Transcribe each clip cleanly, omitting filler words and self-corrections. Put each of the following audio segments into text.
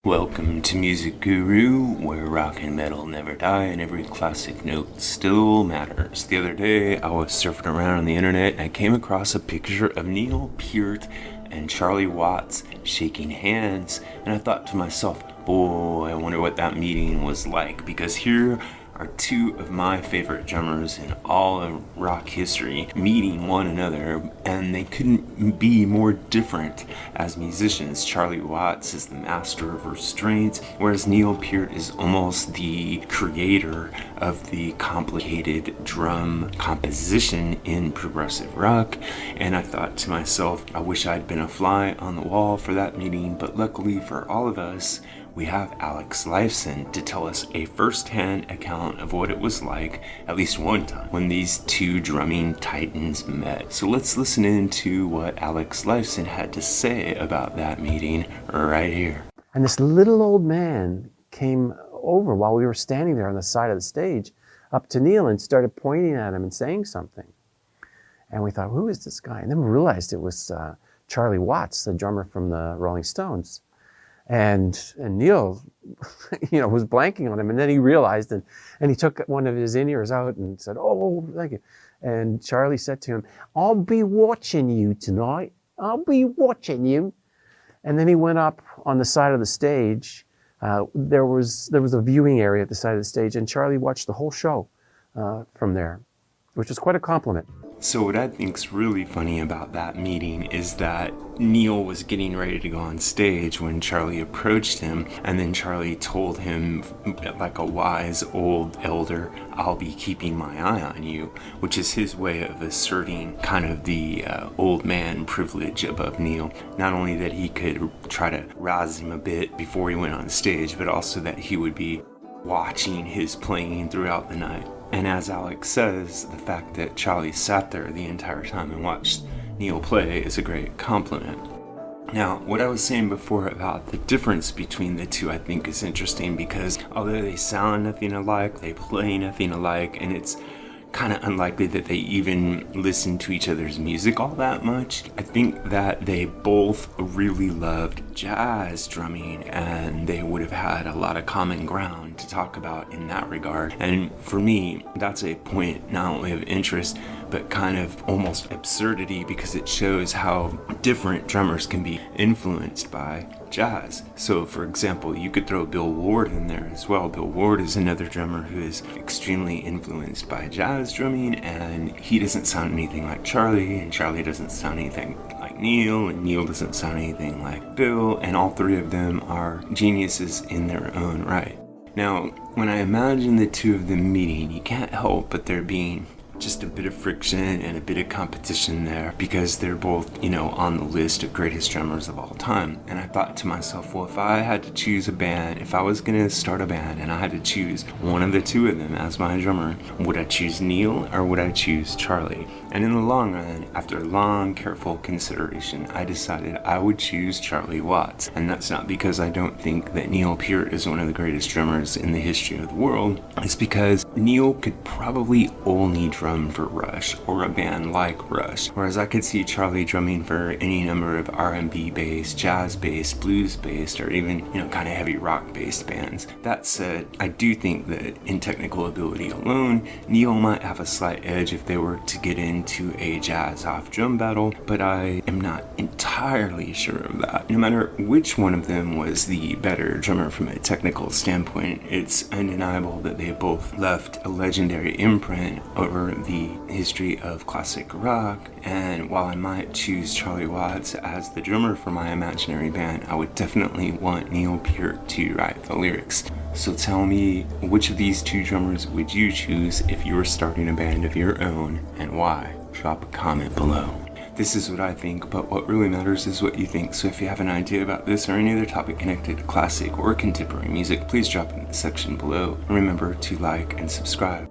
Welcome to Music Guru, where rock and metal never die and every classic note still matters. The other day, I was surfing around on the internet and I came across a picture of Neil Peart and Charlie Watts shaking hands, and I thought to myself, boy, I wonder what that meeting was like, because here are two of my favorite drummers in all of rock history meeting one another, and they couldn't be more different as musicians. Charlie Watts is the master of restraint, whereas Neil Peart is almost the creator of the complicated drum composition in progressive rock. And I thought to myself, I wish I'd been a fly on the wall for that meeting, but luckily for all of us, we have Alex Lifeson to tell us a first-hand account of what it was like, at least one time, when these two drumming titans met. So let's listen into what Alex Lifeson had to say about that meeting right here. And this little old man came over while we were standing there on the side of the stage up to Neil and started pointing at him and saying something. And we thought, who is this guy? And then we realized it was Charlie Watts, the drummer from the Rolling Stones. And Neil, was blanking on him. And then he realized, and he took one of his in-ears out and said, oh, thank you. And Charlie said to him, I'll be watching you tonight. I'll be watching you. And then he went up on the side of the stage. There was a viewing area at the side of the stage, and Charlie watched the whole show from there, which was quite a compliment. So what I think's really funny about that meeting is that Neil was getting ready to go on stage when Charlie approached him, and then Charlie told him, like a wise old elder, I'll be keeping my eye on you, which is his way of asserting kind of the old man privilege above Neil. Not only that he could try to razz him a bit before he went on stage, but also that he would be watching his playing throughout the night. And as Alex says, the fact that Charlie sat there the entire time and watched Neil play is a great compliment. Now, what I was saying before about the difference between the two I think is interesting, because although they sound nothing alike, they play nothing alike, and it's kind of unlikely that they even listen to each other's music all that much, I think that they both really loved jazz drumming, and they would have had a lot of common ground to talk about in that regard. And for me, that's a point not only of interest, but kind of almost absurdity, because it shows how different drummers can be influenced by jazz. So for example, you could throw Bill Ward in there as well. Bill Ward is another drummer who is extremely influenced by jazz drumming, and he doesn't sound anything like Charlie, and Charlie doesn't sound anything like Neil, and Neil doesn't sound anything like Bill, and all three of them are geniuses in their own right. Now, when I imagine the two of them meeting, you can't help but there being just a bit of friction and a bit of competition there, because they're both, on the list of greatest drummers of all time. And I thought to myself, well, if I had to choose a band, if I was going to start a band and I had to choose one of the two of them as my drummer, would I choose Neil or would I choose Charlie? And in the long run, after long, careful consideration, I decided I would choose Charlie Watts. And that's not because I don't think that Neil Peart is one of the greatest drummers in the history of the world. It's because Neil could probably only drum for Rush or a band like Rush, whereas I could see Charlie drumming for any number of R&B based, jazz based, blues based, or even kind of heavy rock based bands. That said, I do think that in technical ability alone, Neil might have a slight edge if they were to get into a jazz off drum battle, but I am not entirely sure of that. No matter which one of them was the better drummer from a technical standpoint, it's undeniable that they both left a legendary imprint over the history of classic rock. And while I might choose Charlie Watts as the drummer for my imaginary band, I would definitely want Neil Peart to write the lyrics. So tell me, which of these two drummers would you choose if you were starting a band of your own, and why? Drop a comment below. This is what I think, but what really matters is what you think. So if you have an idea about this or any other topic connected to classic or contemporary music, please drop it in the section below. And remember to like and subscribe.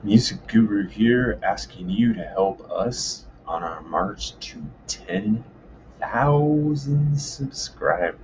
Music Guru here, asking you to help us on our march to 10,000 subscribers.